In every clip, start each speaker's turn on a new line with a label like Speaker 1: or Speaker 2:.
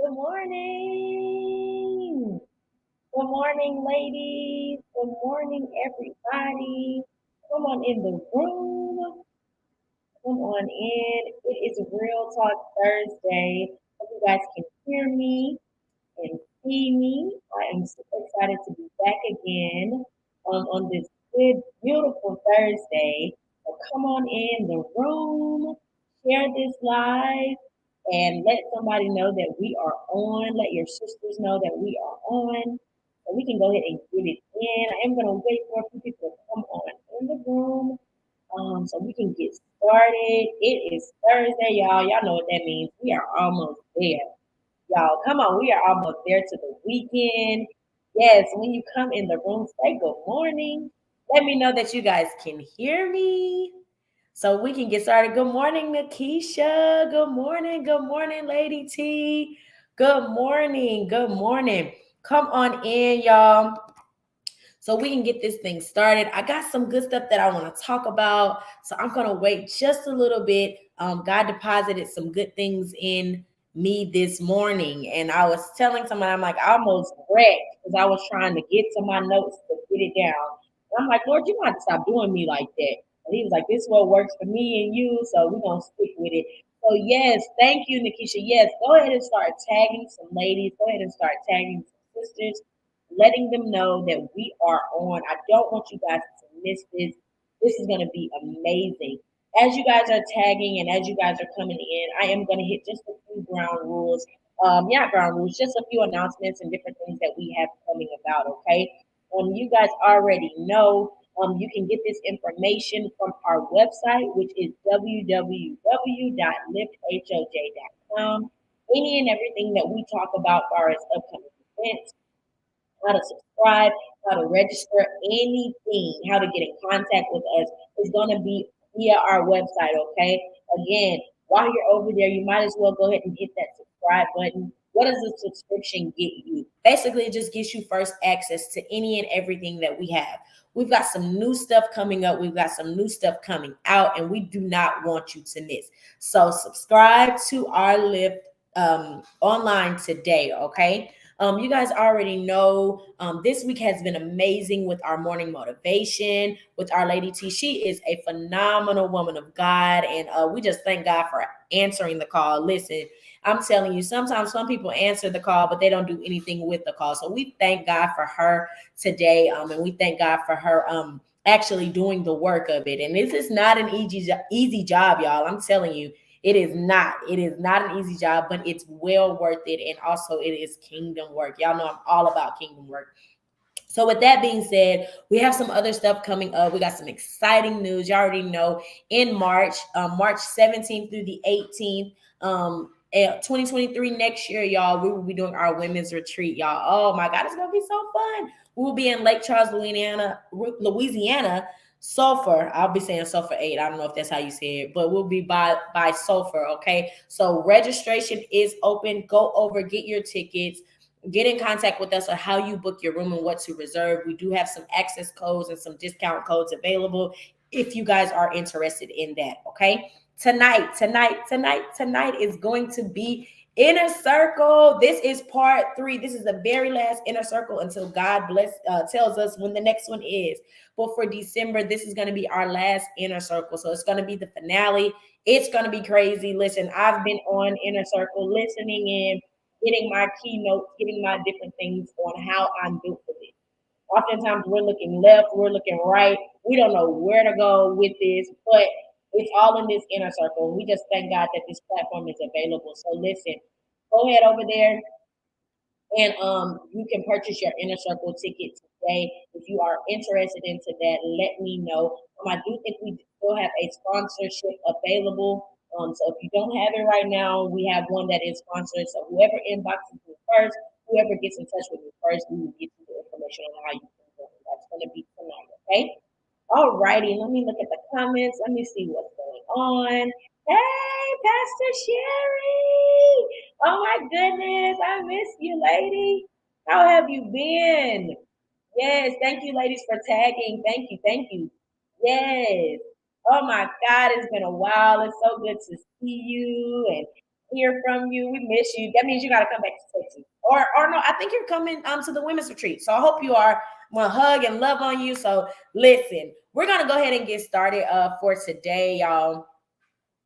Speaker 1: Good morning. Good morning, ladies. Good morning, everybody. Come on in the room. Come on in. It is Real Talk Thursday. Hope you guys can hear me and see me. I am super excited to be back again on this good, beautiful Thursday. So come on in the room, share this live, and let somebody know that we are on. Let your sisters know that we are on. So we can go ahead and get it in. I am going to wait for a few people to come on in the room so we can get started. It is Thursday, y'all. Y'all know what that means. We are almost there. Y'all, come on, we are almost there to the weekend. Yes, when you come in the room, say good morning. Let me know that you guys can hear me so we can get started. Good morning, Nakisha. Good morning, Lady T. Good morning. Come on in, y'all, so we can get this thing started. I got some good stuff that I want to talk about, so I'm going to wait just a little bit. God deposited some good things in me this morning, and I was telling someone, I'm like, I almost wrecked because I was trying to get to my notes to get it down. And I'm like, Lord, you might have to stop doing me like that. And he was like, this is what works for me and you, so we're going to stick with it. So, yes, thank you, Nakisha. Yes, go ahead and start tagging some ladies. Go ahead and start tagging some sisters, letting them know that we are on. I don't want you guys to miss this. This is going to be amazing. As you guys are tagging and as you guys are coming in, I am going to hit just a few ground rules. Yeah, ground rules, just a few announcements and different things that we have coming about, okay? You guys already know you can get this information from our website, which is www.lifthoj.com. Any and everything that we talk about as far as upcoming events, how to subscribe, how to register, anything, how to get in contact with us is going to be via our website, okay? Again, while you're over there, you might as well go ahead and hit that subscribe button. What does the subscription get you? Basically, it just gives you first access to any and everything that we have. We've got some new stuff coming up. We've got some new stuff coming out, and we do not want you to miss. So subscribe to our Lift online today, okay? You guys already know this week has been amazing with our morning motivation with Our Lady T. She is a phenomenal woman of God, and we just thank God for answering the call. Listen, I'm telling you, sometimes some people answer the call, but they don't do anything with the call. So we thank God for her today, and we thank God for her actually doing the work of it. And this is not an easy job, y'all. I'm telling you. It is not an easy job, but it's well worth it. And also it is kingdom work. Y'all know I'm all about kingdom work. So with that being said, we have some other stuff coming up. We got some exciting news. You already know in March, March 17th through the 18th, 2023 next year, y'all, we will be doing our women's retreat, y'all. Oh my God, it's gonna be so fun. We will be in Lake Charles, Louisiana, Sulphur. I'll be saying Sulphur 8. I don't know if that's how you say it, but we'll be by Sulphur. Okay. So registration is open. Go over, get your tickets, get in contact with us on how you book your room and what to reserve. We do have some access codes and some discount codes available if you guys are interested in that. Okay. Tonight is going to be inner circle. This is part 3. This is the very last inner circle until God tells us when the next one is. But for December, this is going to be our last inner circle. So it's going to be the finale. It's going to be crazy. Listen, I've been on inner circle, listening in, getting my keynotes, getting my different things on how I'm built for this. Oftentimes we're looking left, we're looking right. We don't know where to go with this, but it's all in this inner circle. We just thank God that this platform is available. So listen, go ahead over there and you can purchase your inner circle ticket today. If you are interested into that, let me know. I do think we still have a sponsorship available. So if you don't have it right now, we have one that is sponsored. So whoever inboxes me first, whoever gets in touch with me first, we will get you the information on how you can do it. That's going to be tonight, okay? All righty, let me look at the comments. Let me see what's going on. Hey, Pastor Sherry. Oh my goodness, I miss you, lady. How have you been? Yes, thank you, ladies, for tagging. Thank you, thank you. Yes. Oh my God, it's been a while. It's so good to see you and hear from you. We miss you. That means you got to come back to Texas. Or no, I think you're coming to the women's retreat. So I hope you are. I'm gonna hug and love on you. So listen, we're gonna go ahead and get started for today, y'all.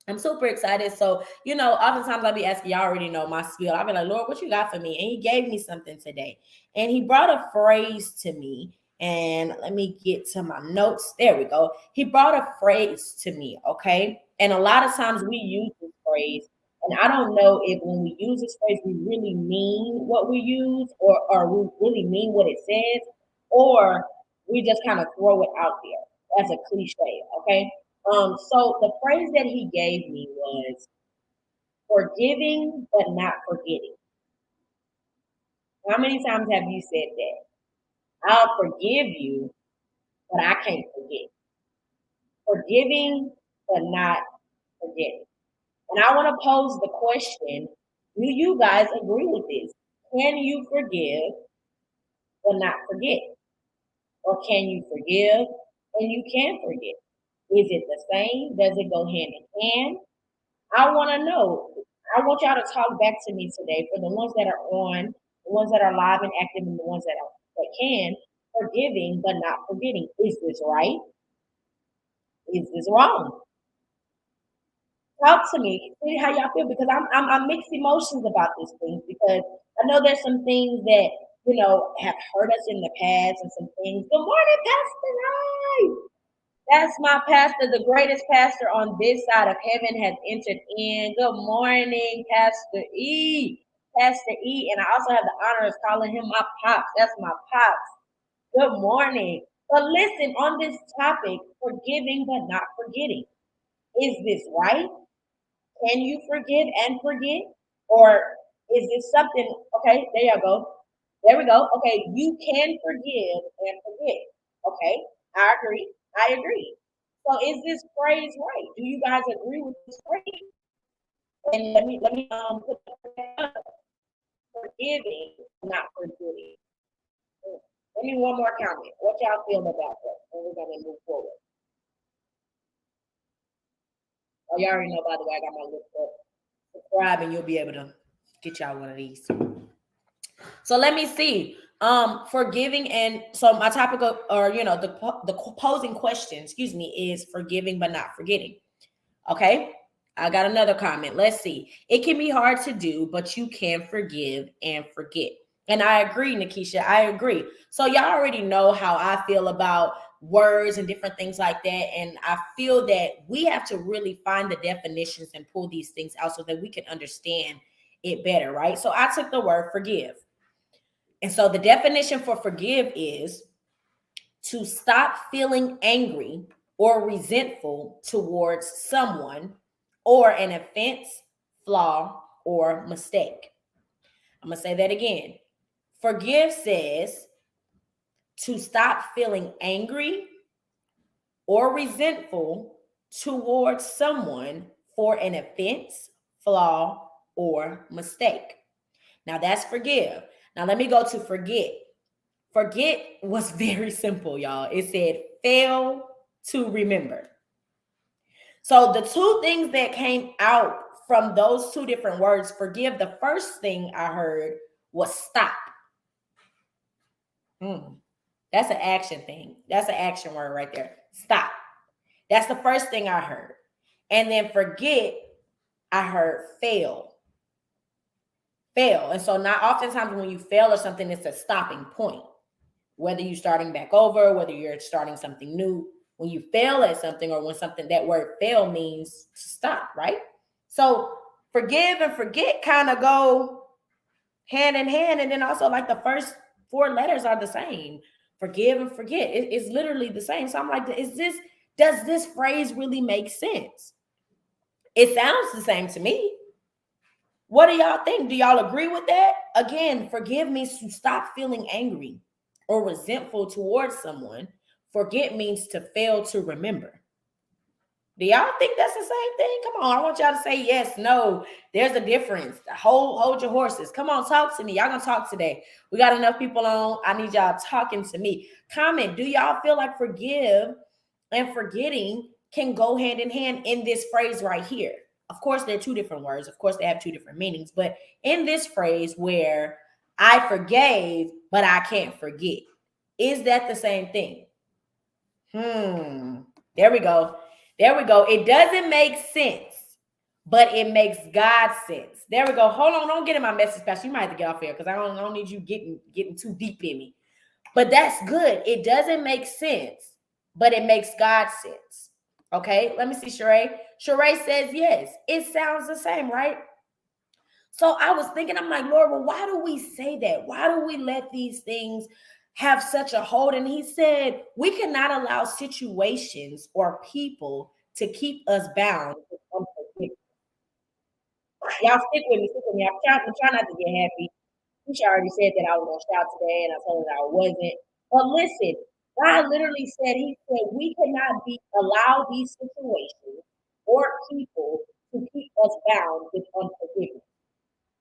Speaker 1: I'm super excited. So, oftentimes I'll be asking, y'all already know my spiel. I'll be like, Lord, what you got for me? And he gave me something today. And he brought a phrase to me. And let me get to my notes. There we go. He brought a phrase to me. Okay. And a lot of times we use this phrase. And I don't know if when we use this phrase, we really mean what we use or we really mean what it says, or we just kind of throw it out there as a cliche. Okay. So the phrase that he gave me was forgiving but not forgetting. How many times have you said that? I'll forgive you, but I can't forget. Forgiving but not forgetting. And I want to pose the question, do you guys agree with this? Can you forgive but not forget? Or can you forgive and you can forget? Is it the same? Does it go hand in hand? I want to know. I want y'all to talk back to me today for the ones that are on, the ones that are live and active, and the ones that can, forgiving but not forgetting. Is this right? Is this wrong? Talk to me. See how y'all feel because I'm mixed emotions about these things because I know there's some things that have hurt us in the past and some things. Good morning, Pastor Rice. That's my pastor, the greatest pastor on this side of heaven has entered in. Good morning, Pastor E. Pastor E. And I also have the honor of calling him my pops. That's my pops. Good morning. But listen, on this topic, forgiving but not forgetting. Is this right? Can you forgive and forget? Or is this something, okay, there you go. There we go. Okay, you can forgive and forget. Okay, I agree. I agree. So is this phrase right? Do you guys agree with this phrase? And let me put that up. Forgiving, not forgetting. Let me one more comment. What y'all feel about that? And we're gonna move forward. Oh, you already know by the way I got my list up. Subscribe and you'll be able to get y'all one of these. So let me see. Forgiving and so my topic of, or the posing question, excuse me, is forgiving but not forgetting. Okay. I got another comment. Let's see. It can be hard to do, but you can forgive and forget. And I agree, Nikisha. I agree. So y'all already know how I feel about words and different things like that. And I feel that we have to really find the definitions and pull these things out so that we can understand it better, right? So I took the word forgive. And so the definition for forgive is to stop feeling angry or resentful towards someone or an offense, flaw, or mistake. I'm going to say that again. Forgive says to stop feeling angry or resentful towards someone for an offense, flaw, or mistake. Now that's forgive. Now let me go to forget. Forget was very simple, y'all. It said fail to remember. So the two things that came out from those two different words, forgive, the first thing I heard was stop. That's an action thing. That's an action word right there. Stop. That's the first thing I heard. And then forget, I heard fail. Fail. And so now oftentimes when you fail or something, it's a stopping point. Whether you're starting back over, whether you're starting something new, when you fail at something or when something, that word fail means to stop, right? So forgive and forget kind of go hand in hand. And then also like the first four letters are the same. Forgive and forget. It's literally the same. So I'm like, does this phrase really make sense? It sounds the same to me. What do y'all think? Do y'all agree with that? Again, forgive means to stop feeling angry or resentful towards someone. Forget means to fail to remember. Do y'all think that's the same thing? Come on, I want y'all to say yes, no. There's a difference. Hold your horses. Come on, talk to me. Y'all gonna talk today. We got enough people on. I need y'all talking to me. Comment. Do y'all feel like forgive and forgetting can go hand in hand in this phrase right here? Of course, they're two different words. Of course, they have two different meanings. But in this phrase where I forgave, but I can't forget, is that the same thing? There we go. There we go. It doesn't make sense, but it makes God sense. There we go. Hold on. Don't get in my message, Pastor. You might have to get off here because I don't need you getting too deep in me. But that's good. It doesn't make sense, but it makes God sense. Okay, let me see, Sheree. Sheree says yes. It sounds the same, right? So I was thinking, I'm like, Lord, well, why do we say that? Why do we let these things have such a hold? And he said, we cannot allow situations or people to keep us bound with unforgiveness. Y'all stick with me, stick with me. I'm trying not to get happy. She already said that I was gonna shout today, and I told her that I wasn't. But listen, God literally said, He said, we cannot allow these situations or people to keep us bound with unforgiveness.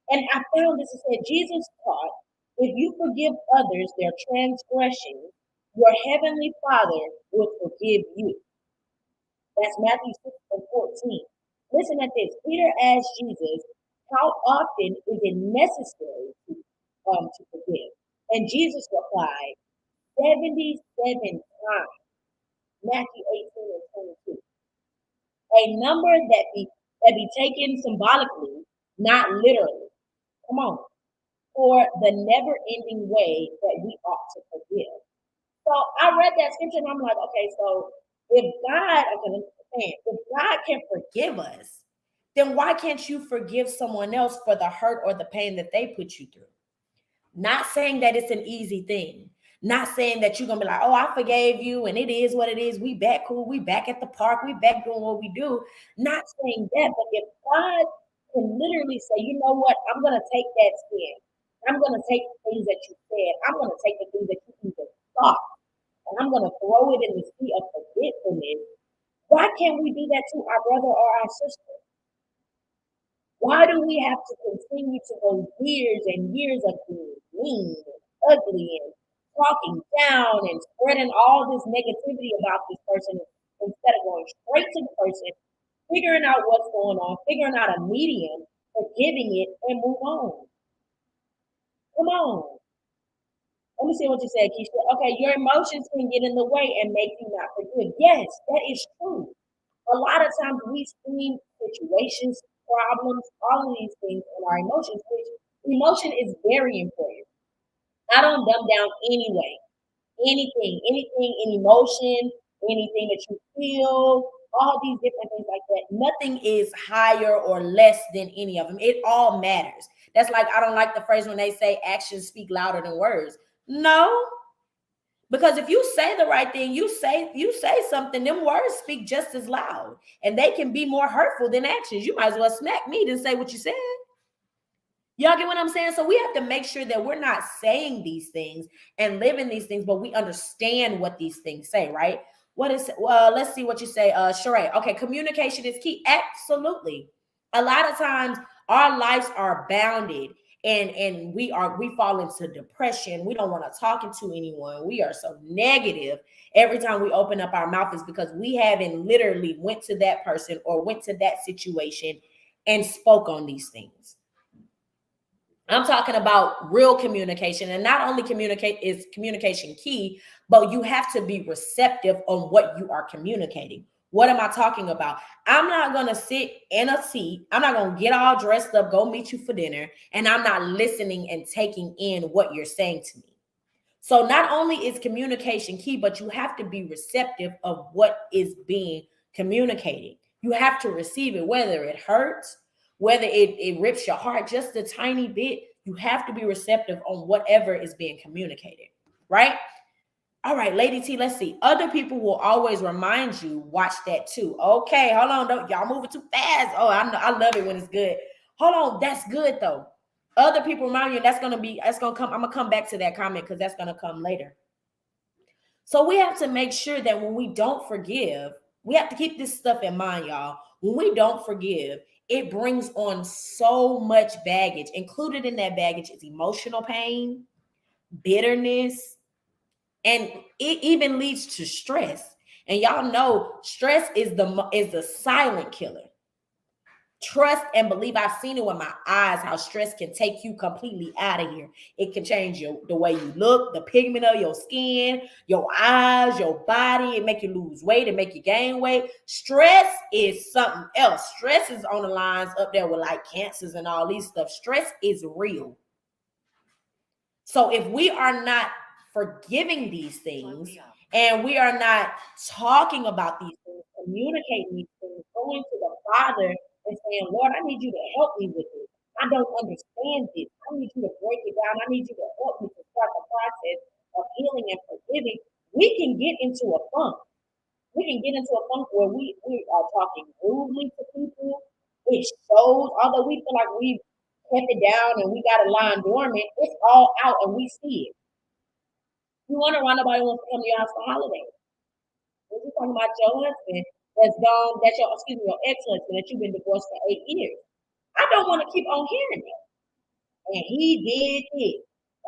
Speaker 1: And I found this, it said, Jesus taught, if you forgive others their transgressions, your heavenly Father will forgive you. That's Matthew 6 and 14. Listen at this. Peter asked Jesus, how often is it necessary to forgive? And Jesus replied, 77 times. Matthew 18 and 22. A number that be taken symbolically, not literally. Come on. For the never-ending way that we ought to forgive. So I read that scripture and I'm like, okay, so if God, okay, understand, if God can forgive us, then why can't you forgive someone else for the hurt or the pain that they put you through? Not saying that it's an easy thing. Not saying that you're gonna be like, oh, I forgave you, and it is what it is. We back cool, we back at the park, we back doing what we do. Not saying that, but if God can literally say, you know what, I'm gonna take that sin. I'm gonna take the things that you said, I'm gonna take the things that you even thought, and I'm gonna throw it in the sea of forgetfulness. Why can't we do that to our brother or our sister? Why do we have to continue to go years and years of being mean and ugly and talking down and spreading all this negativity about this person instead of going straight to the person, figuring out what's going on, figuring out a medium, forgiving it, and move on? Come on. Let me see what you said, Keisha. Okay, your emotions can get in the way and make you not forgive. Yes, that is true. A lot of times we see situations, problems, all of these things in our emotions, which emotion is very important. I don't dumb down anyway. anything, any emotion, anything that you feel, all these different things like that. Nothing is higher or less than any of them. It all matters. That's like, I don't like the phrase when they say actions speak louder than words. No, because if you say the right thing, you say something, them words speak just as loud, and they can be more hurtful than actions. You might as well smack me than say what you said. Y'all get what I'm saying? So we have to make sure that we're not saying these things and living these things, but we understand what these things say, right? What is, let's see what you say, Sheree. Okay, communication is key. Absolutely. A lot of times our lives are bounded, and we fall into depression. We don't want to talk to anyone. We are so negative every time we open up our mouth, is because we haven't literally went to that person or went to that situation and spoke on these things. I'm talking about real communication, and not only communicate is communication key, but you have to be receptive on what you are communicating. What am I talking about? I'm not going to sit in a seat. I'm not going to get all dressed up, go meet you for dinner, and I'm not listening and taking in what you're saying to me. So not only is communication key, but you have to be receptive of what is being communicated. You have to receive it, whether it hurts, whether it rips your heart just a tiny bit. You have to be receptive on whatever is being communicated, right? All right, Lady T, let's see. Other people will always remind you, watch that too. Okay, hold on. Don't y'all moving too fast. Oh, I know, I love it when it's good. Hold on, that's good though. Other people remind you, that's gonna come. I'm gonna come back to that comment because that's gonna come later. So we have to make sure that when we don't forgive, we have to keep this stuff in mind, y'all. When we don't forgive, it brings on so much baggage. Included in that baggage is emotional pain, bitterness, and it even leads to stress. And y'all know stress is the silent killer. Trust and believe. I've seen it with my eyes, how stress can take you completely out of here. It can change the way you look, the pigment of your skin, your eyes, your body. It make you lose weight, it make you gain weight. Stress is something else. Stress is on the lines up there with like cancers and all these stuff. Stress is real. So if we are not forgiving these things, and we are not talking about these things, communicating these things, going to the Father and saying, Lord, I need you to help me with this. I don't understand this. I need you to break it down. I need you to help me to start the process of healing and forgiving. We can get into a funk. We can get into a funk where we are talking rudely to people. It shows, although we feel like we've kept it down and we got a line dormant, it's all out and we see it. You wonder why nobody wants to come to your house for holidays. We're just talking about your husband that's gone, that's your, excuse me, your ex-husband that you've been divorced for 8 years. I don't want to keep on hearing that. And he did this,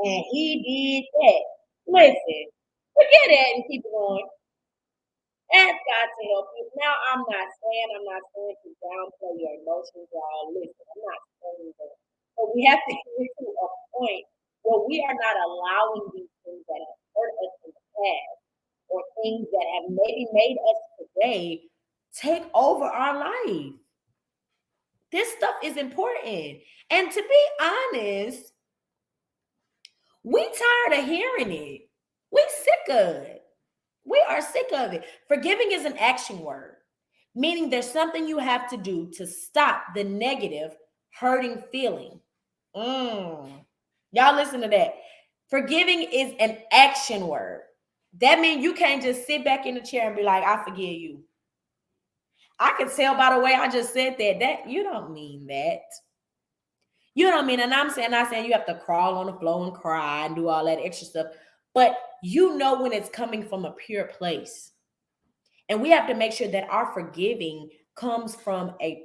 Speaker 1: and he did that. Listen, forget that and keep it going. Ask God to help you. Now, I'm not saying to downplay your emotions, y'all. Listen, I'm not saying that. But we have to get to a point where we are not allowing these things that have hurt us in the past, or things that have maybe made us today, take over our life. This stuff is important. And to be honest, we tired of hearing it. We sick of it. We are sick of it. Forgiving is an action word, meaning there's something you have to do to stop the negative, hurting feeling. Y'all listen to that. Forgiving is an action word. That means you can't just sit back in the chair and be like, I forgive you. I can tell by the way I just said that you don't mean that. You know what I mean? And I'm not saying you have to crawl on the floor and cry and do all that extra stuff, but you know when it's coming from a pure place. And we have to make sure that our forgiving comes from a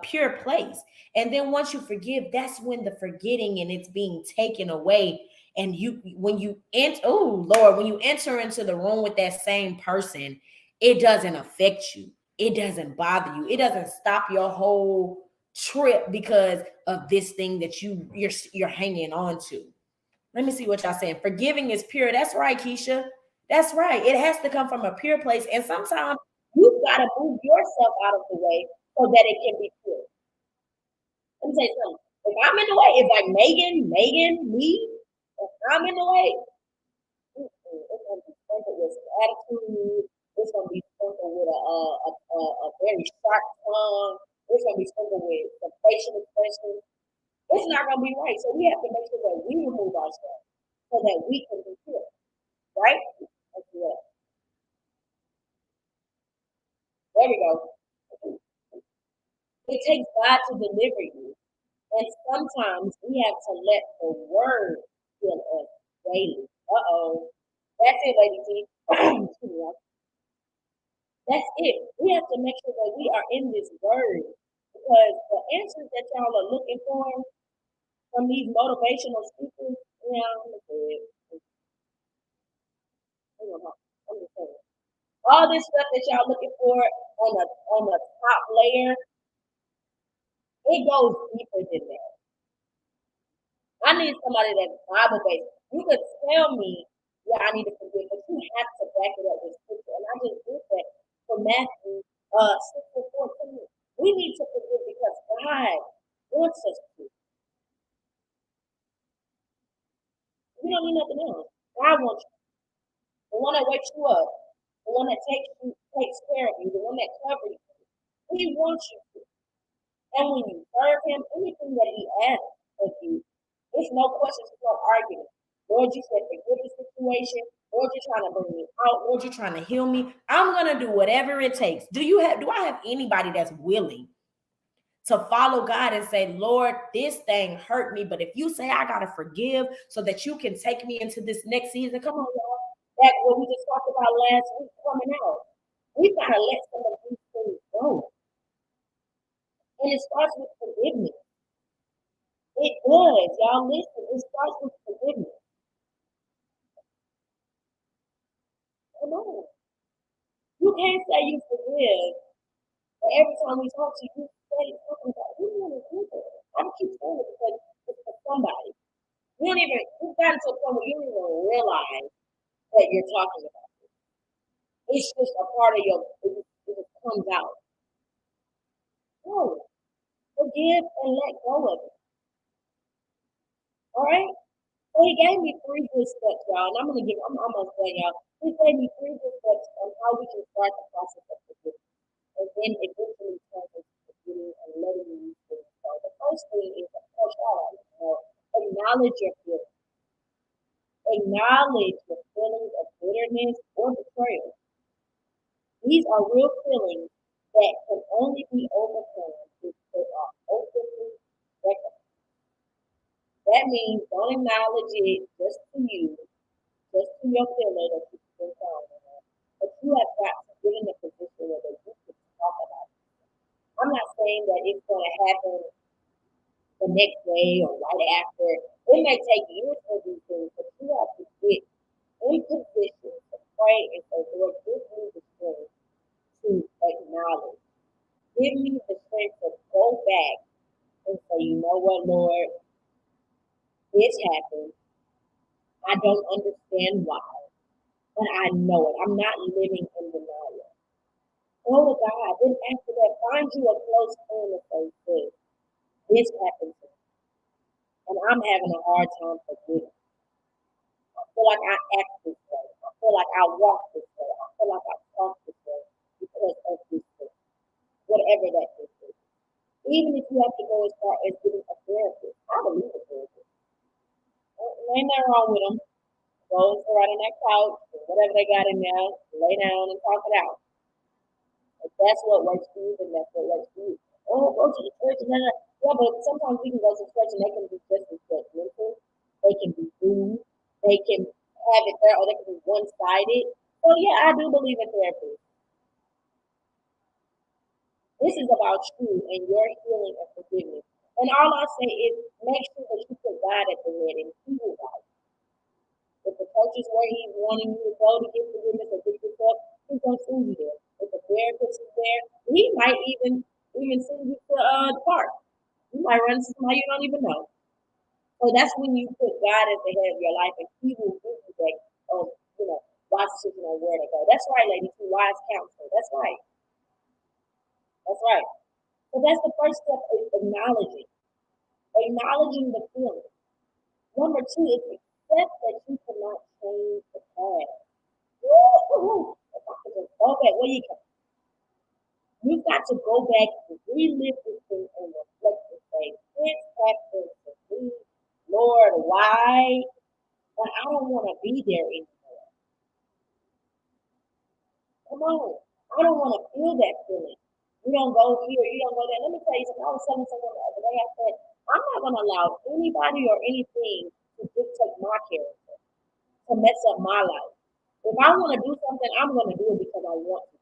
Speaker 1: pure place. And then once you forgive, that's when the forgetting and it's being taken away. And when you enter, oh Lord, when you enter into the room with that same person, it doesn't affect you. It doesn't bother you. It doesn't stop your whole trip because of this thing that you're hanging on to. Let me see what y'all saying. Forgiving is pure. That's right, Keisha. That's right. It has to come from a pure place. And sometimes you've got to move yourself out of the way so that it can be pure. Let me say something. If I'm in the way, it's like Megan, me. If I'm in the way, sprinkled with some attitude. It's gonna be sprinkled with a very sharp tongue. It's gonna be sprinkled with some facial expressions. It's not gonna be right. So we have to make sure that we remove ourselves so that we can be healed. Right? That's it. There we go. It takes God to deliver you. And sometimes we have to let the word heal us daily. Uh-oh. That's it, Lady T. Excuse me, that's it. We have to make sure that we are in this word because the answers that y'all are looking for from these motivational speakers, yeah, I'm good. I'm just saying. All this stuff that y'all looking for on the top layer, it goes deeper than that. I need somebody that's Bible based. You could tell me, yeah, I need to forgive, but you have to back it up with scripture. And I just did that for Matthew 6 and 14. We need to forgive because God wants us to. We don't need nothing else. God wants you. The one that wakes you up, the one that takes care of you, the one that covers you. He wants you to. And when you serve him, anything that he asks of you, it's no questions, it's no argument. Lord, you said forgive the situation. Lord, you're trying to bring me out. Lord, you're trying to heal me. I'm gonna do whatever it takes. Do I have anybody that's willing to follow God and say, Lord, this thing hurt me, but if you say I gotta forgive so that you can take me into this next season, come on, y'all. That's what we just talked about last week coming out. We gotta let some of these things go. And it starts with forgiveness. It does, y'all. Listen, it starts with forgiveness. Come on. You can't say you forgive, but every time we talk to you, you say something about you want to do it. I keep saying it because it's for somebody. You've gotten to a point where you don't even realize that you're talking about. It's just a part of it just comes out. No, forgive and let go of it. All right? So he gave me three good steps, y'all, and I'm almost done, y'all. He gave me three good steps on how we can start the process of forgiveness. And then eventually turn into forgiving and letting you things go. The first thing is, of course, y'all already know, acknowledge your feelings. Acknowledge the feelings of bitterness or betrayal. These are real feelings that can only be overcome if they are openly recognized. That means don't acknowledge it just to you, just to your feeling that you've been telling. But you have got to get in a position where you can talk about it. I'm not saying that it's going to happen the next day or right after. It may take years for these things, but you have to get in position to pray and say, Lord, give me the strength to acknowledge. Give me the strength to go back and say, you know what, Lord, this happened. I don't understand why, but I know it. I'm not living in denial. Go to God. Then after that, find you a close friend and say, this happened to me, and I'm having a hard time forgiving. I feel like I act this way. I feel like I walk this way. I feel like I talk this way because of this thing, whatever that is. Even if you have to go as far as getting a therapist, I believe a therapist. Ain't nothing wrong with them. Go and sit right on that couch, or whatever they got in there, lay down and talk it out. If that's what works for you, then that's what works for you. Oh, go to the church and then, yeah, but sometimes we can go to church and they can be just as judgmental. They can be rude. They can have it there, or they can be one-sided. So yeah, I do believe in therapy. This is about you and your healing and forgiveness. And all I say is make sure that you put God at the head and He will guide you. If the coach is where He's wanting you to go to get forgiveness or get yourself, He's gonna send you there. If the therapist is there, He might even send you to the park. You might run into somebody you don't even know. So that's when you put God at the head of your life, and He will give you that, wise decision on where to go. That's right, ladies. Wise counsel. That's right. That's right. So that's the first step is acknowledging the feeling. Number two is accept that you cannot change the past. Woo-hoo. If I could just go back, well, you got to go back and relive this thing and reflect and say, this happened to me. Lord, why? But I don't want to be there anymore. Come on. I don't want to feel that feeling. You don't go here, you don't go there. Let me tell you something. I was telling someone the other day, I said, I'm not going to allow anybody or anything to dictate my character, to mess up my life. If I want to do something, I'm going to do it because I want to.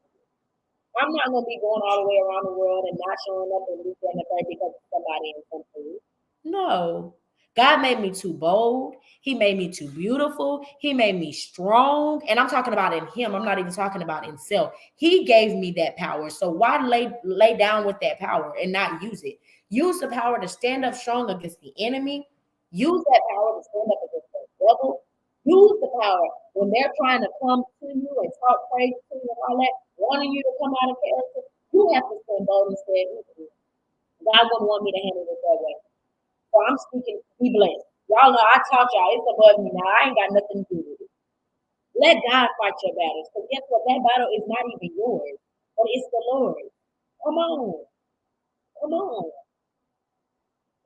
Speaker 1: I'm not going to be going all the way around the world and not showing up and this and the third because somebody in some food. No. God made me too bold. He made me too beautiful. He made me strong. And I'm talking about in him. I'm not even talking about in self. He gave me that power. So why lay down with that power and not use it? Use the power to stand up strong against the enemy. Use that power to stand up against the devil. Use the power when they're trying to come to you and talk crazy to you and all that, wanting you to come out of character. You have to stand bold and say, God wouldn't want me to handle it that way. So I'm speaking, be blessed. Y'all know I taught y'all, it's above me now. I ain't got nothing to do with it. Let God fight your battles. Because guess what? That battle is not even yours, but it's the Lord. Come on. Come on.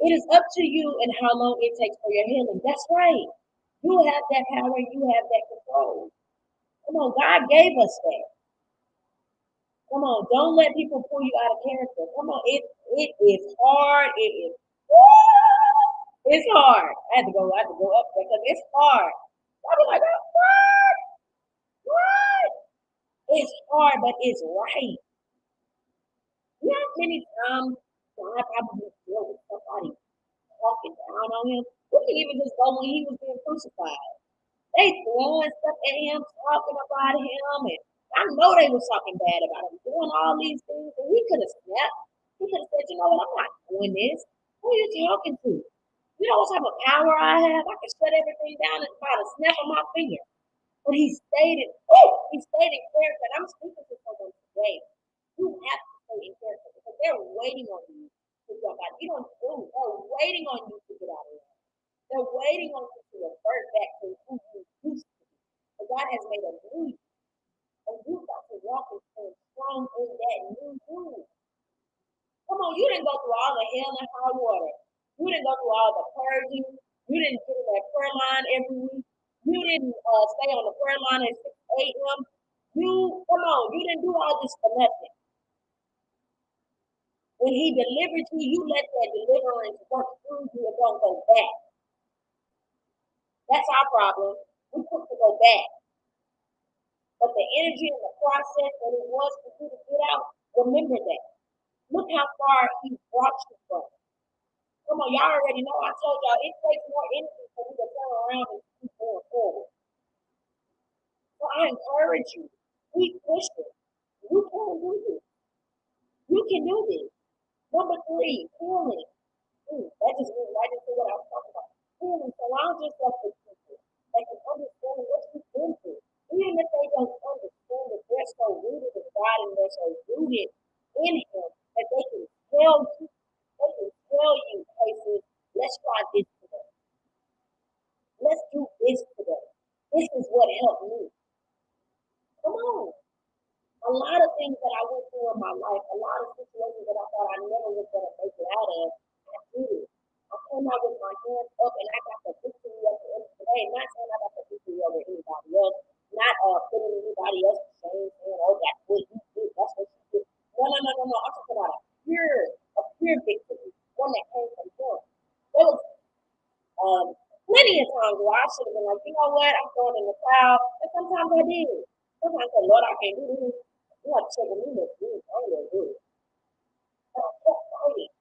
Speaker 1: It is up to you and how long it takes for your healing. That's right. You have that power, you have that control. Come on, God gave us that. Come on, don't let people pull you out of character. Come on, it is hard. It is it's hard. I had to go up there because it's hard. I'll be like, oh, what? What? It's hard, but it's right. You know how many times God probably dealt with somebody talking down on him? We can even just go when he was being crucified. They throwing stuff at him, talking about him, and I know they was talking bad about him, doing all these things, and he could have snapped. He could have said, you know what, I'm not doing this. Who are you talking to? You know what type of power I have? I can shut everything down by the snap of my finger. But he stayed in character. And I'm speaking to someone today. You have to stay in character because they're waiting on you to jump out. You don't do. They're waiting on you to get out of there. They're waiting on you to revert back to who you used to be. But God has made a new you. And you've got to walk and stand strong in that new you. Come on, you didn't go through all the hell and high water. You didn't go through all the purging. You didn't get in that prayer line every week. You didn't stay on the prayer line at 6 a.m. Come on, you didn't do all this for nothing. When he delivered you, you let that deliverance work through you and don't go back. That's our problem. We quick to go back. But the energy and the process that it was for you to get out, remember that. Look how far he brought you from. Come on, y'all already know. I told y'all it takes more energy for you to turn around and keep going forward. So I encourage you, keep pushing. You can do this. You can do this. Number three, healing. That just went right into what I was talking about. Healing. Surround yourself with people that can understand what you've been through. Even if they don't understand it, they're so rooted in God and they're so rooted in Him that they can tell you. They can tell you, places, let's try this today. Let's do this today. This is what helped me. Come on. A lot of things that I went through in my life, a lot of situations that I thought I never was going to make it out of, I did. I came out with my hands up and I got the victory at the end of the day. Not saying I got the victory over anybody else, not putting anybody else to shame, saying, oh, that's what you did, that's what you did. No, no, no, no, no. I'm talking about a pure victory, one that came from Him. There was um, plenty of times where I should have been like, you know what, I'm throwing in the towel. And sometimes I did. Sometimes I said, Lord, I can't do this. You have to check me this. I'm going to do it. But I kept fighting.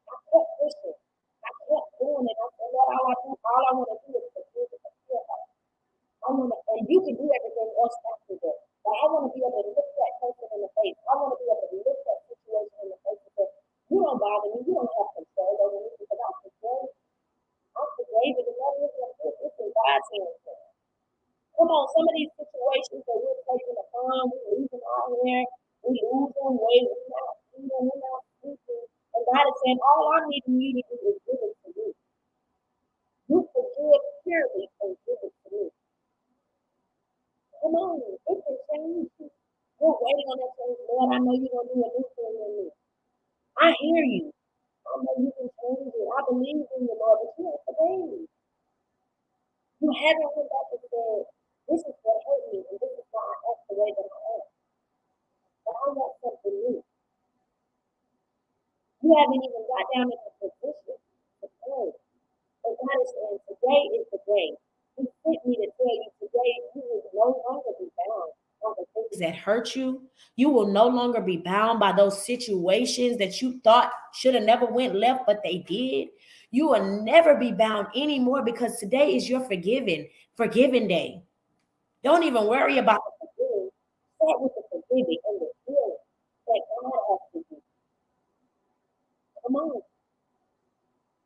Speaker 1: I kept pushing. I kept doing it. I said, Lord, all I want to do is forgive and forgive. And you can do everything else after that. But I want to be able to look that person in the face. I want to be able to look that situation in the face and say, you don't bother me. You don't have control over me because I'm controlling. I'm forgave it. And that is it's in God's hands. Come on, some of these situations that we're taking upon, we're losing our hair, we losing weight, we're not eating, we're not sleeping. And God is saying, all I need you to do is give it to me. You forgive purely and give it to me. Come on, it change. We're waiting on that change. Lord, I know you're going to do a new thing in me. I hear you. I know you can change it. I believe in you, Lord, but you ain't forgave. You haven't went back and said, this is what hurt me, and this is why I act the way that I act. But I want something new. You haven't even got down in the position to pray. But God is saying, today is the day. He sent me to tell you today you will no longer be bound by the things that hurt you. You will no longer be bound by those situations that you thought should have never went left, but they did. You will never be bound anymore because today is your forgiving day. Don't even worry about the forgiving. Start with the forgiving and the healing that God has to do. Come on.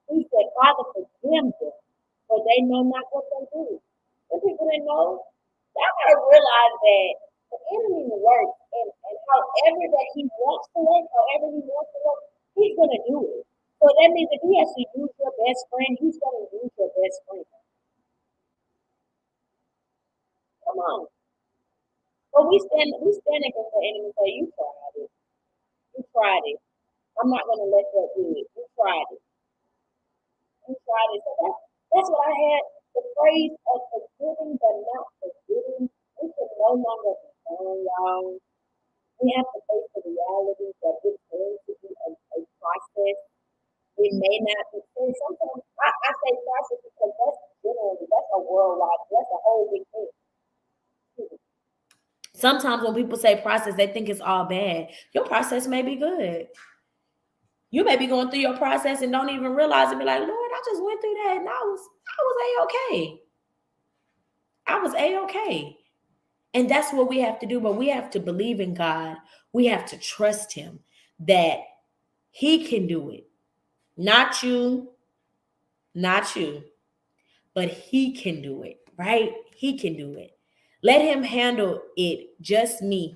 Speaker 1: He said, Father, forgive them, for they know not what they do. And people didn't know. Y'all gotta realize that the enemy works and however that he wants to work, however he wants to work, he's gonna do it. So that means if he has to use your best friend, he's gonna use your best friend. Come on. But we stand against the enemy and say, you tried it. You tried it. I'm not gonna let that do it. You tried it. You tried it. So that's what I had. The phrase of forgiving but not forgetting. We can no longer be done, y'all. We have to face the reality that it's going to be a process. It may not be. And sometimes I say process because that's generally that's a worldwide, that's a whole big thing. Sometimes when people say process, they think it's all bad. Your process may be good. You may be going through your process and don't even realize it. Be like, Lord, I just went through that and I was a-okay. I was a-okay. And that's what we have to do. But we have to believe in God. We have to trust him that he can do it. Not you, not you, but he can do it, right? He can do it. Let him handle it, just me.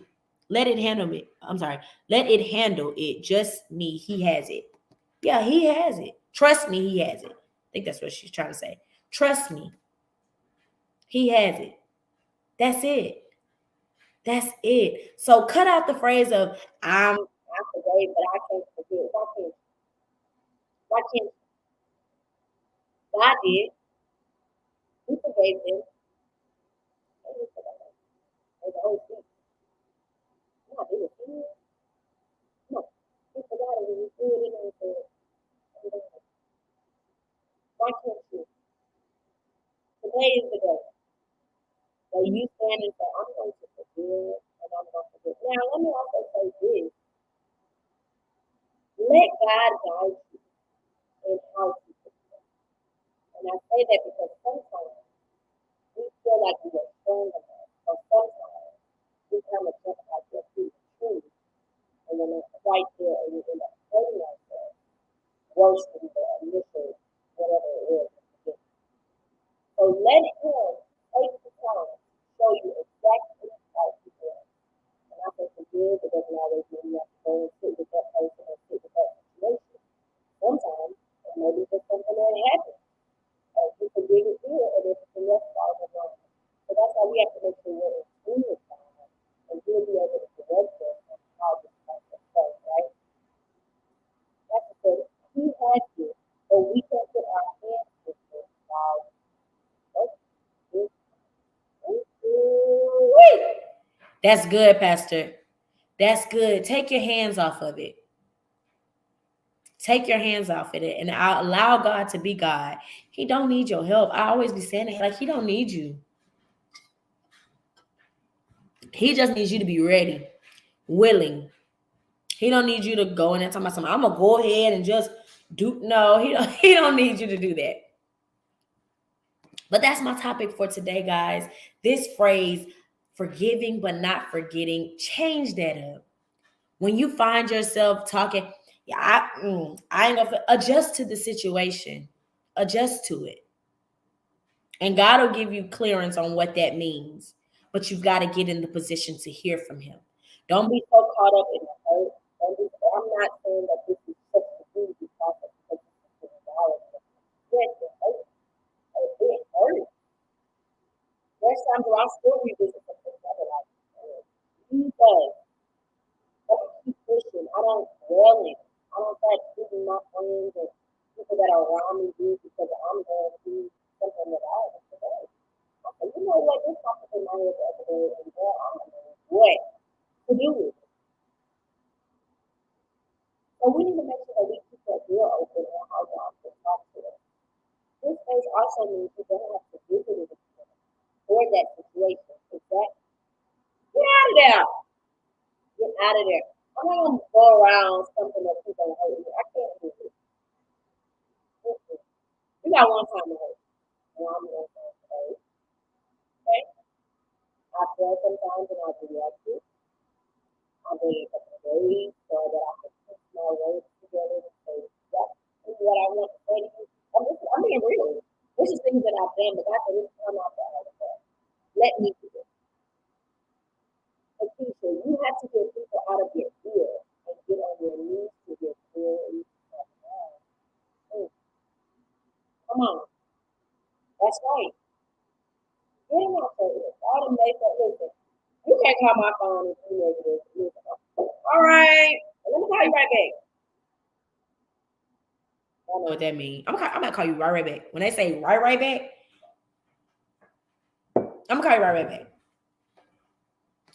Speaker 1: Let it handle it. I'm sorry. Let it handle it, just me. He has it. Yeah, he has it. Trust me, he has it. I think that's what she's trying to say. Trust me, he has it. That's it. That's it. So cut out the phrase of I forgave, but I can't forgive. Why can't God did? He forgave them. There's a whole thing. No, they were sin. No. He forgot it when he threw it in and said, why can't you? Today is the day that you stand and say, I'm going to forgive and I'm going to forgive. Now, let me also say this. Let God guide you in how to forgive. And I say that because sometimes we feel like we are strong enough, or sometimes we kind of jump out your feet too, and then it's right there, and we end up hurting ourselves worse than the initial whatever it is. So let him take the time to show you exactly how to do it. And I think forgive, it doesn't always mean you have to go and sit with that person or sit with that situation. Sometimes it may be just something that happened. You forgive it here, and everything else falls in line. So that's why we have to make sure we're in tune with God, and he'll be able to direct us on how this process goes, right? That's because he has to, but we can't put our hands with it. Wow. That's good, Pastor. That's good. Take your hands off of it. Take your hands off of it and allow God to be God. He don't need your help. I always be saying it like he don't need you. He just needs you to be ready, willing. He don't need you to go in and talk about something. I'm gonna go ahead and just do. No, he don't need you to do that. But that's my topic for today, guys. This phrase, forgiving but not forgetting, change that up. When you find yourself talking, yeah, I ain't gonna adjust to the situation, adjust to it, and God will give you clearance on what that means. But you've got to get in the position to hear from Him. Don't be so caught up in the hurt. I'm not saying that this is such a easy process because it's a reality. Yes, it hurts. It hurts. There's times where I still revisit some things I like. Jesus. Let me keep pushing. I don't dwell in it. I don't start treating my friends and people that are around me do because I'm going through something that I have today. I said, you know what? This popped up in my head the other day, and girl, I don't know what to do with it. So we need to make sure that we keep that door open on how God can talk to us. This space also means you don't have to visit it for that situation. Exactly. Get out of there. Get out of there. I'm not gonna go around something that people hurt me. I can't do it. Mm-mm. You got one time to hurt. And I'm going to hurt. Okay? I feel sometimes and I react to. I wait a couple of days so that I can put my words together and say, yep, this is what I want to say to you. I'm being real. This is things that I've done, but God said, this come out the other way. Let me do it. And Keisha, you have to get people out of your ear and get on your knees to get clearly. Mm, come on. That's right. Get them out your ear. All them they say, listen, you can't call my phone and you negative. Listen, all right. Let me call you right back. I don't know what that means. I'm gonna call you right back. When they say right back, I'm gonna call you right back.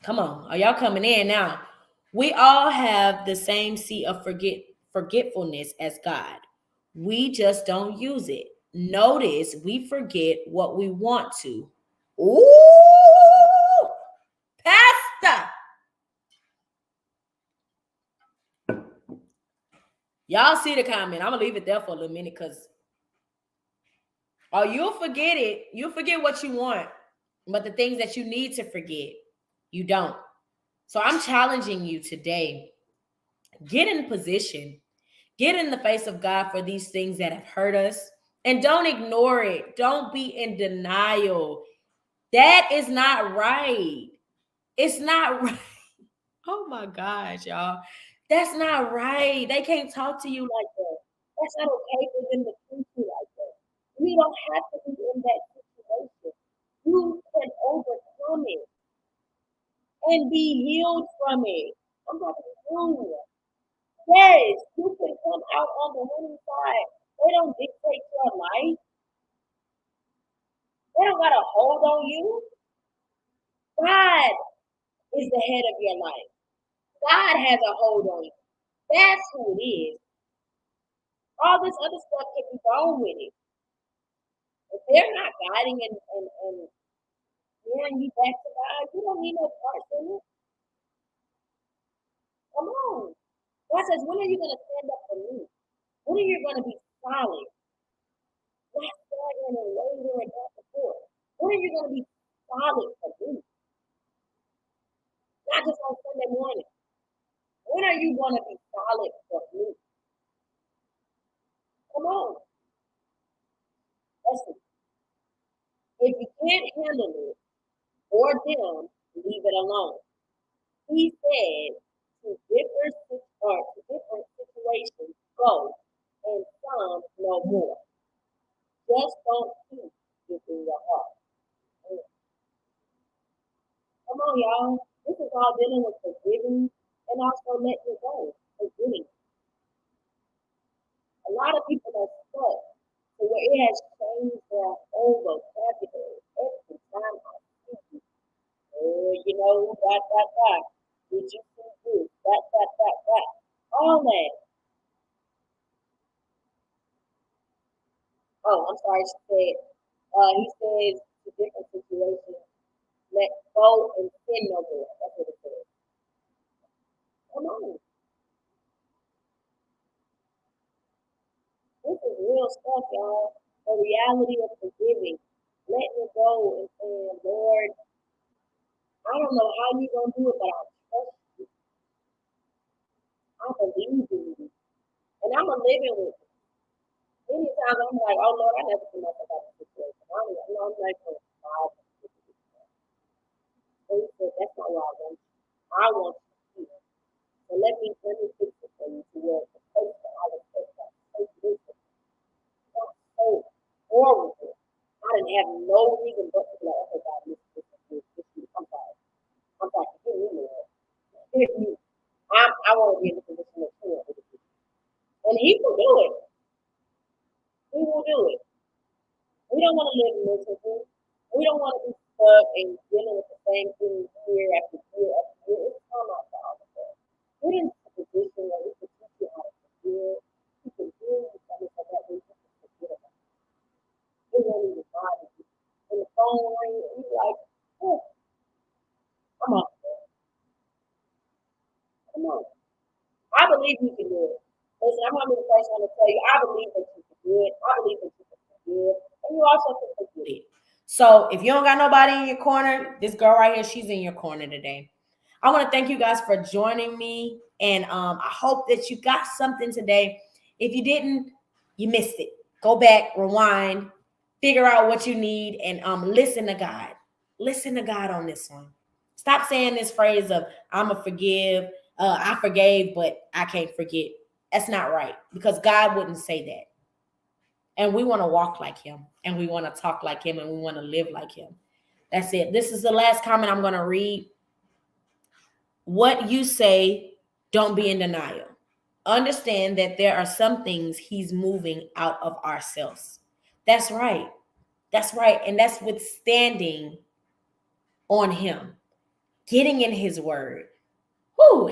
Speaker 1: Come on, are y'all coming in now? We all have the same seat of forgetfulness as God. We just don't use it. Notice we forget what we want to. Ooh, Pastor. Y'all see the comment. I'm gonna leave it there for a little minute because you'll forget it. You'll forget what you want, but the things that you need to forget, you don't. So I'm challenging you today. Get in position. Get in the face of God for these things that have hurt us. And don't ignore it. Don't be in denial. That is not right. It's not right. Oh my gosh, y'all. That's not right. They can't talk to you like that. That's not okay for them to treat you like that. We don't have to be in that situation. You can overcome it and be healed from it. I'm talking to you. Yes, you can come out on the winning side. They don't dictate your life. They don't got a hold on you. God is the head of your life. God has a hold on you. That's who it is. All this other stuff can be gone with it. If they're not guiding and steering you back to God, you don't need no parts in it. Come on. God says, when are you going to stand up for me? When are you going to be solid? Not staggering and wavering back and forth. When are you going to be solid for me? Not just on Sunday morning. When are you going to be solid for me? Come on. Listen. If you can't handle it or them, leave it alone. He said to different situations, go, and some no more. Just don't keep it in your heart. Come on, y'all. This is all dealing with forgiving and also letting it go. Forgetting. A lot of people are stuck to where it has changed their whole vocabulary. Every time I see you, oh, you know, that. Did you see this? That. All that. Oh, I'm sorry. He says to different situations, let go and sin no more. That's what it says. Come on. This is real stuff, y'all. The reality of forgiving. Letting it go and saying, Lord, I don't know how you're going to do it, but I trust you. I believe in you. And I'm a living with it. Many times I'm like, oh, Lord, I never see nothing about the situation. I'm like, oh, God. So he said, that's not what I want you. I want you here. So let me fix it for you to where the place that I was supposed to take this that's so horrible. I didn't have no reason but to be like, okay, God, this. I'm sorry. I'm sorry. Forgive me, Lord. want to be in the position that you want me to be. And he will do it. He will do it. We don't want to live miserable. We don't want to be stuck and dealing with the same thing year after year after year. It's time out for all of that. Get into a position where we can teach you how to forgive. You can heal you something so that way you can forget about it. It won't even bother you. When the phone rings, you're like, oh, come on, come on. I believe you can do it. Listen, I'm gonna be the first one to tell you, I believe that you can do it. I believe that you can forgive. And you also can forget it. So if you don't got nobody in your corner, this girl right here, she's in your corner today. I want to thank you guys for joining me. And I hope that you got something today. If you didn't, you missed it. Go back, rewind, figure out what you need, and listen to God. Listen to God on this one. Stop saying this phrase of "I'ma forgive." I forgave, but I can't forget. That's not right because God wouldn't say that. And we want to walk like him, and we want to talk like him, and we want to live like him. That's it. This is the last comment I'm going to read. What you say, don't be in denial. Understand that there are some things he's moving out of ourselves. That's right. That's right. And that's withstanding on him, getting in his word,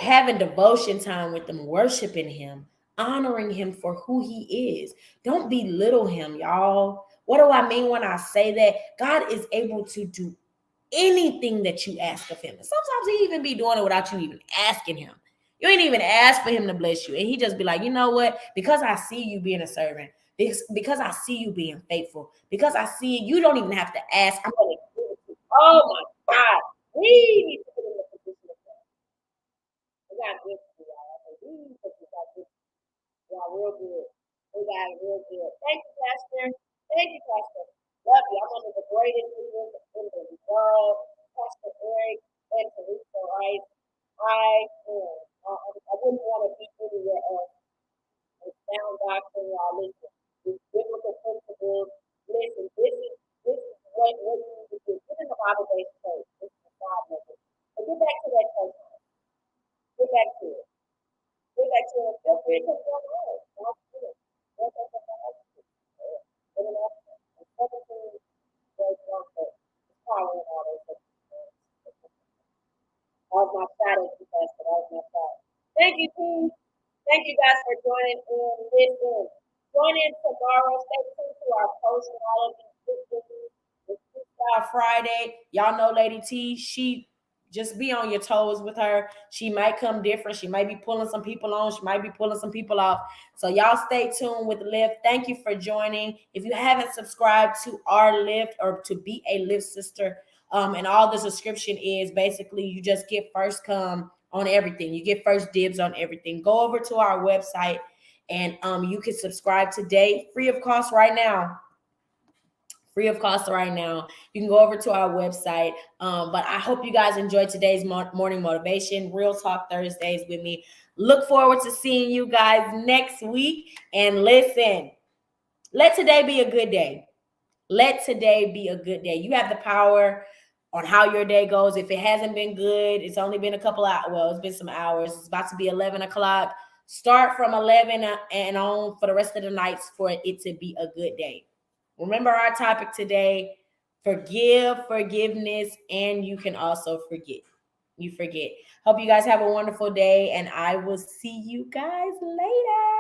Speaker 1: having devotion time with him, worshiping him, honoring him for who he is. Don't belittle him, y'all. What do I mean when I say that? God is able to do anything that you ask of him. And sometimes he even be doing it without you even asking him. You ain't even ask for him to bless you. And he just be like, you know what? Because I see you being a servant, because I see you being faithful, because I see you don't even have to ask. I'm going to give it to you. Oh my God. We need to get in the position of that. We got good for y'all. We need to get good. Y'all real good. We got it real good. Thank you, Pastor. Thank you, Pastor. Love you. I'm one of the greatest leaders in the world. Pastor Eric and Teresa Rice. I am. I wouldn't want to be anywhere else. It's sound doctrine, y'all. Listen, it's biblical principles. Listen, this is what you need to do. Get in the Bible-based church. This is the God level. But get back to that church. Get back to it. Get back to it. Feel free to come on. God's good. God's good. And 17 days longer. It's power in all those things. That was my shot at you, Pastor. That was my shot. Thank you, team. Thank you guys for joining in. Listen, join in tomorrow. Stay tuned to our post and all of these things. It's Freestyle Friday. Y'all know Lady T. She just be on your toes with her. She might come different. She might be pulling some people on. She might be pulling some people off. So y'all stay tuned with Lift. Thank you for joining. If you haven't subscribed to our Lift or to be a Lift sister, and all the subscription is basically you just get first come on everything. You get first dibs on everything. Go over to our website and you can subscribe today, free of cost right now. Free of cost right now. You can go over to our website. But I hope you guys enjoyed today's morning motivation, Real Talk Thursdays with me. Look forward to seeing you guys next week. And listen, let today be a good day. Let today be a good day. You have the power on how your day goes. If it hasn't been good, it's only been a couple hours. Well, it's been some hours. It's about to be 11 o'clock. Start from 11 and on for the rest of the nights for it to be a good day. Remember our topic today, forgiveness, and you can also forget. You forget. Hope you guys have a wonderful day, and I will see you guys later.